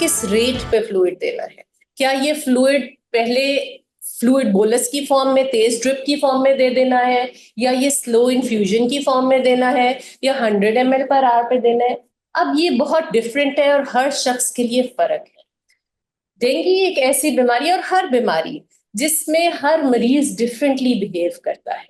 किस रेट पे फ्लूइड देना है। क्या ये फ्लूइड पहले फ्लूइड बोलस की फॉर्म में, तेज ड्रिप की फॉर्म में दे देना है, या ये स्लो इन्फ्यूजन की फॉर्म में देना है, या 100 ml पर आवर पे देना है। अब ये बहुत डिफरेंट है और हर शख्स के लिए फर्क है। डेंगू एक ऐसी बीमारी है और हर बीमारी जिसमें हर मरीज डिफरेंटली बिहेव करता है।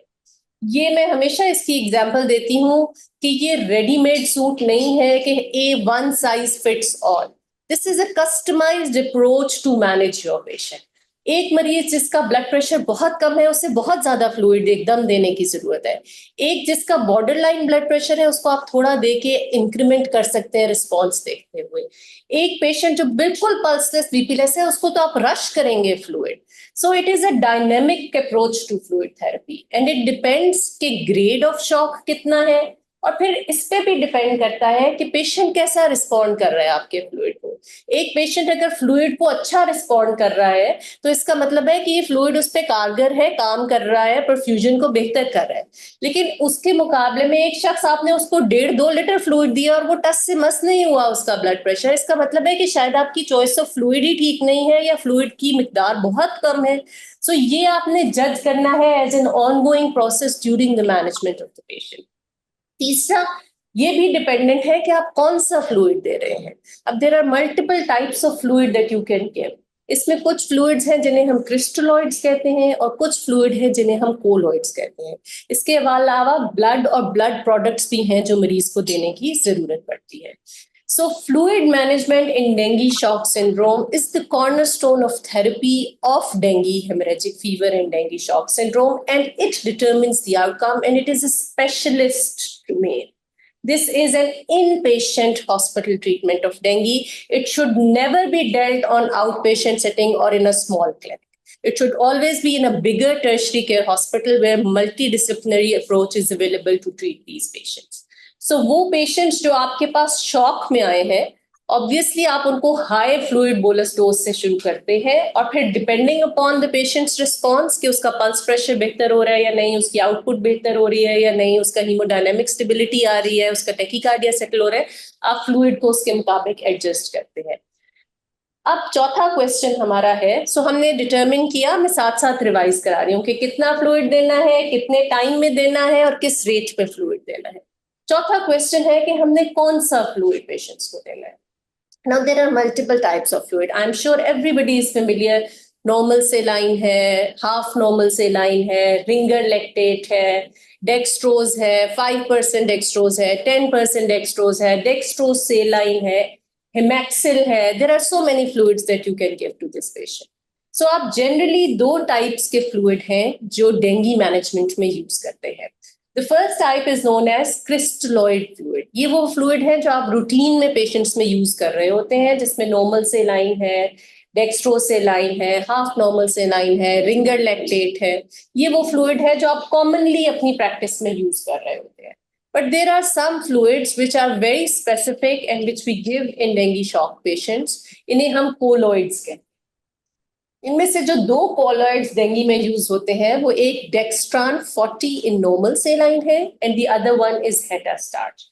ये मैं हमेशा इसकी एग्जांपल देती हूँ कि ये रेडीमेड सूट नहीं है कि a one size fits all. This is a customised approach to manage your patient. एक मरीज जिसका ब्लड प्रेशर बहुत कम है उसे बहुत ज्यादा फ्लूइड एकदम देने की जरूरत है। एक जिसका बॉर्डर लाइन ब्लड प्रेशर है उसको आप थोड़ा दे के इंक्रीमेंट कर सकते हैं रिस्पॉन्स देखते हुए। एक पेशेंट जो बिल्कुल पल्सलेस बीपीलेस है उसको तो आप रश करेंगे fluid. So it is a dynamic approach to fluid therapy and it depends कि grade of shock कितना है, और फिर इस पे भी डिपेंड करता है कि पेशेंट कैसा रिस्पॉन्ड कर रहा है आपके फ्लूइड को। एक पेशेंट अगर फ्लूइड को अच्छा रिस्पॉन्ड कर रहा है तो इसका मतलब है कि ये फ्लूइड उस पर कारगर है, काम कर रहा है, परफ्यूजन को बेहतर कर रहा है। लेकिन उसके मुकाबले में एक शख्स आपने उसको 1.5-2 लीटर फ्लूइड दिया और वो टस से मस नहीं हुआ उसका ब्लड प्रेशर, इसका मतलब है कि शायद आपकी चॉइस ऑफ फ्लूइड ही ठीक नहीं है या फ्लूइड की मिकदार बहुत कम है। सो ये आपने जज करना है as an ongoing process during the management of the patient. तीसरा, ये भी डिपेंडेंट है कि आप कौन सा फ्लूइड दे रहे हैं। अब there are multiple types of fluid that you can give. इसमें कुछ फ्लूइड्स हैं जिन्हें हम क्रिस्टलॉइड्स कहते हैं और कुछ फ्लूइड हैं जिन्हें हम कोलॉइड्स कहते हैं। इसके अलावा ब्लड और ब्लड प्रोडक्ट्स भी हैं जो मरीज को देने की जरूरत पड़ती है। So fluid management in dengue shock syndrome is the cornerstone of therapy of dengue hemorrhagic fever and dengue shock syndrome, and it determines the outcome, and it is a specialist domain. This is an inpatient hospital treatment of dengue. It should never be dealt on outpatient setting or in a small clinic. It should always be in a bigger tertiary care hospital where multidisciplinary approach is available to treat these patients. So वो patients जो आपके पास shock में आए हैं, obviously आप उनको high fluid bolus dose से शुरू करते हैं और फिर depending upon the patients response कि उसका पल्स प्रेशर बेहतर हो रहा है या नहीं, उसकी आउटपुट बेहतर हो रही है या नहीं, उसका हीमोडायनेमिक स्टेबिलिटी आ रही है, उसका टैकीकार्डिया सेटल हो रहा है, आप फ्लूइड को उसके मुताबिक एडजस्ट करते हैं। अब चौथा क्वेश्चन हमारा है, सो हमने डिटरमिन किया, मैं साथ साथ रिवाइज करा रही हूँ कि कितना फ्लूइड देना है, कितने टाइम में देना है और किस रेट पे फ्लूइड देना है। चौथा क्वेश्चन है कि हमने कौन सा फ्लूइड पेशेंट्स को देना है। Now there are multiple types of fluid. I'm sure everybody is familiar. Normal saline है, half normal saline है, ringer lactate है, dextrose है, 5% dextrose है, 10% dextrose है, dextrose saline है, hemaxil है. There are so many fluids that you can give to this patient. So आप generally 2 types के fluid हैं जो dengue management में use करते हैं। The first type is known as crystalloid fluid. ये वो fluid है जो आप रूटीन में पेशेंट्स में यूज कर रहे होते हैं, जिसमें नॉर्मल सेलाइन है, डेक्स्ट्रोज सेलाइन है, हाफ नॉर्मल सेलाइन है, रिंगर लैक्टेट है। ये वो फ्लूइड है जो आप कॉमनली अपनी प्रैक्टिस में यूज कर रहे होते हैं। But there are some fluids which are very specific and which we give in dengue shock patients. इन्हें हम colloids कहते हैं। इनमें से जो 2 कॉलॉइड्स डेंगी में यूज होते हैं वो एक डेक्स्ट्रान 40 इन नॉर्मल सेलाइन है and the other one is hetastarch.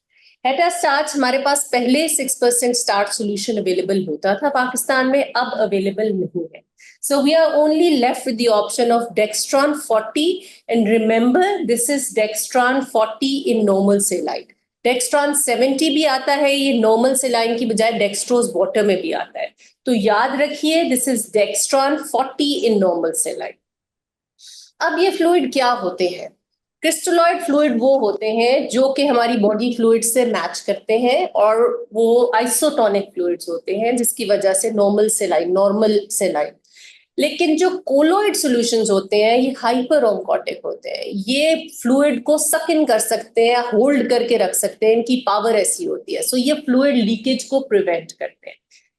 Hetastarch हमारे पास पहले 6% स्टार्च सॉल्यूशन अवेलेबल होता था पाकिस्तान में, अब अवेलेबल नहीं है। So we are only left with the option of Dextran 40, and remember this is Dextran 40 in normal saline. Dextran 70 भी आता है, ये नॉर्मल सेलाइन की बजाय डेक्स्ट्रोज वाटर में भी आता है, तो याद रखिए this is Dextran 40 in normal सेलाइन। अब ये फ्लूइड क्या होते हैं? क्रिस्टलॉइड फ्लूइड वो होते हैं जो कि हमारी बॉडी फ्लूइड से मैच करते हैं और वो आइसोटोनिक फ्लूइड्स होते हैं जिसकी वजह से नॉर्मल सेलाइन। लेकिन जो कोलोइड सॉल्यूशंस होते हैं ये हाइपर ऑन्कोटिक होते हैं, ये फ्लूइड को सक इन कर सकते हैं, होल्ड करके रख सकते हैं, इनकी पावर ऐसी होती है। सो ये फ्लूइड लीकेज को प्रिवेंट करते हैं,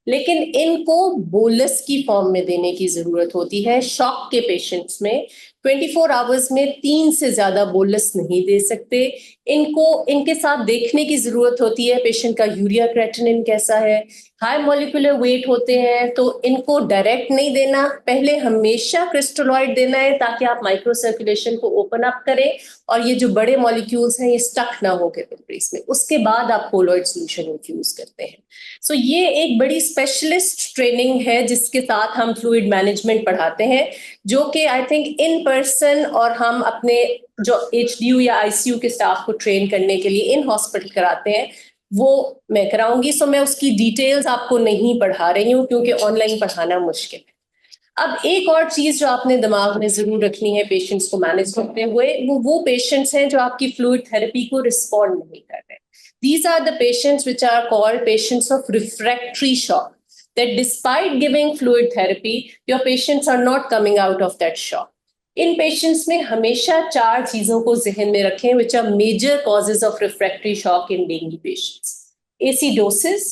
लेकिन इनको बोलस की फॉर्म में देने की जरूरत होती है शॉक के पेशेंट्स में, 24 आवर्स में 3 से ज्यादा बोलस नहीं दे सकते। इनके साथ देखने की जरूरत होती है पेशेंट का यूरिया क्रेटिनिन कैसा है, हाई मॉलिक्यूलर वेट होते हैं तो इनको डायरेक्ट नहीं देना, पहले हमेशा क्रिस्टलोइड देना है ताकि आप माइक्रो सर्कुलेशन को ओपन अप करें और ये जो बड़े मॉलिक्यूल्स हैं ये स्टक ना हो कैपिलरीज में, उसके बाद आप कोलॉइड सॉल्यूशन इन्फ्यूज करते हैं। सो ये एक बड़ी स्पेशलिस्ट ट्रेनिंग है जिसके साथ हम फ्लूइड मैनेजमेंट पढ़ाते हैं, जो कि आई थिंक इन पर्सन और हम अपने जो HDU या ICU के स्टाफ को ट्रेन करने के लिए इन हॉस्पिटल कराते हैं वो मैं कराऊंगी। सो मैं उसकी डिटेल्स आपको नहीं पढ़ा रही हूँ क्योंकि ऑनलाइन पढ़ाना मुश्किल है। अब एक और चीज जो आपने दिमाग में जरूर रखनी है पेशेंट्स को मैनेज करते हुए, वो पेशेंट्स हैं जो आपकी फ्लूइड थेरेपी को रिस्पॉन्ड नहीं कर रहे। These are the patients which are called patients of refractory shock, that despite giving fluid therapy, your patients are not coming out of that shock. In patients में हमेशा 4 चीजों को जहन में रखें which are major causes of refractory shock in dengue patients. Acidosis,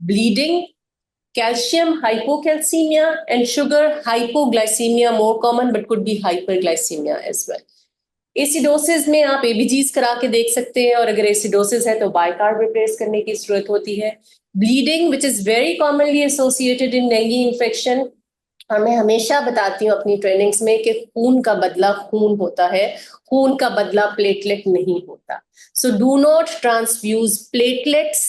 bleeding, calcium hypocalcemia, and sugar hypoglycemia, more common but could be hyperglycemia as well. Acidosis में आप ABGs करा के देख सकते हैं और अगर एसिडोसिस है तो बाइकार्ब रिप्लेस करने की जरूरत होती है। Bleeding which is very commonly associated in dengue infection, और मैं हमेशा बताती हूँ अपनी ट्रेनिंग्स में कि खून का बदला खून होता है, खून का बदला प्लेटलेट नहीं होता। So do not transfuse platelets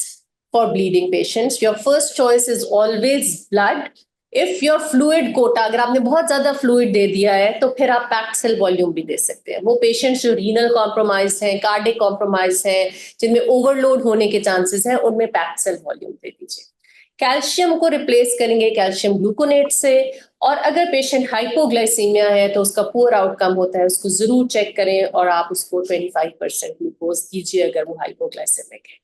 for bleeding patients. Your first choice is always blood. If your fluid quota, अगर आपने बहुत ज्यादा फ्लूइड दे दिया है तो फिर आप पैक्ड सेल वॉल्यूम भी दे सकते हैं। वो पेशेंट्स जो रीनल कॉम्प्रोमाइज हैं, कार्डिक कॉम्प्रोमाइज हैं, जिनमें ओवरलोड होने के चांसेस हैं, उनमें पैक्ड सेल वॉल्यूम दे दीजिए। कैल्शियम को रिप्लेस करेंगे कैल्शियम ग्लूकोनेट से, और अगर पेशेंट हाइपोग्लाइसीमिया है तो उसका पुअर आउटकम होता है, उसको जरूर चेक करें और आप उसको 25% ग्लूकोज दीजिए अगर वो हाइपोग्लाइसेमिक है।